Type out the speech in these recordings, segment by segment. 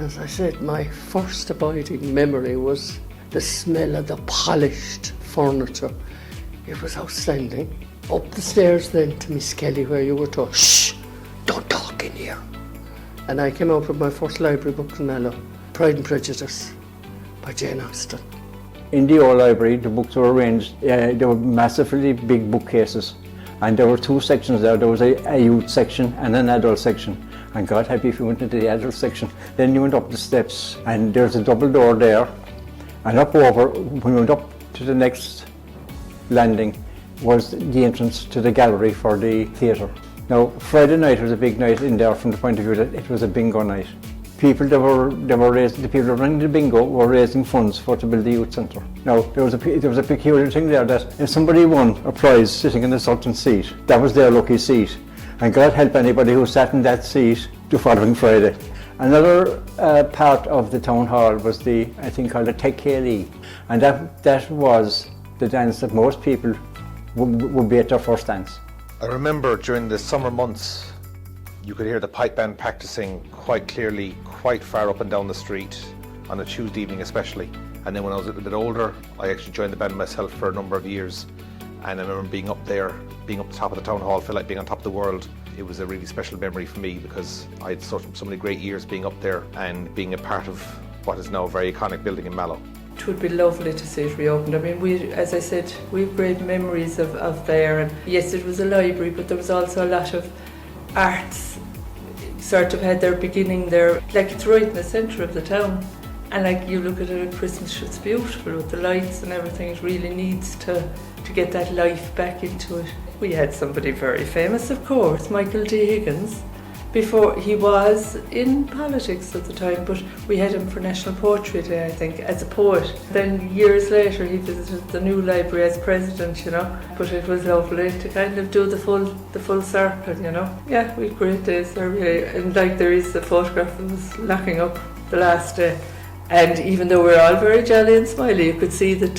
As I said, my first abiding memory was the smell of the polished furniture. It was outstanding. Up the stairs then to Miss Kelly, where you were told, shh, don't talk in here. And I came out with my first library book in Mallow, Pride and Prejudice by Jane Austen. In the old library, the books were arranged, they were massively big bookcases. And there were two sections there. There was a youth section and an adult section. And God help you if you went into the adult section. Then you went up the steps and there's a double door there. And up over, when we went up to the next landing, was the entrance to the gallery for the theatre. Now, Friday night was a big night in there from the point of view that it was a bingo night. The people that were running the bingo were raising funds for to build the youth centre. Now, there was a peculiar thing there that if somebody won a prize sitting in a certain seat, that was their lucky seat. And God help anybody who sat in that seat the following Friday. Another part of the town hall was the, I think, called the Tech Cayley. And that was the dance that most people would be at their first dance. I remember during the summer months, you could hear the pipe band practicing quite clearly, quite far up and down the street, on a Tuesday evening especially. And then when I was a little bit older, I actually joined the band myself for a number of years. And I remember being up there, being up the top of the town hall, felt like being on top of the world. It was a really special memory for me because I had so many great years being up there and being a part of what is now a very iconic building in Mallow. It would be lovely to see it reopened. I mean, as I said, we have great memories of there. And yes, it was a library, but there was also a lot of arts sort of had their beginning there. Like, it's right in the centre of the town. And like, you look at it at Christmas, it's beautiful with the lights and everything. It really needs to get that life back into it. We had somebody very famous, of course, Michael D. Higgins. Before, he was in politics at the time, but we had him for National Poetry Day, I think, as a poet. Then years later he visited the new library as president, you know. But it was lovely to kind of do the full circle, you know. Yeah, we had great days there, really. And like, there is the photograph that was locking up the last day. And even though we're all very jolly and smiley, you could see that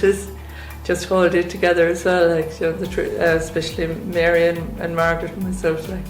just hold it together as well, like, you know, especially Mary and Margaret and myself, like.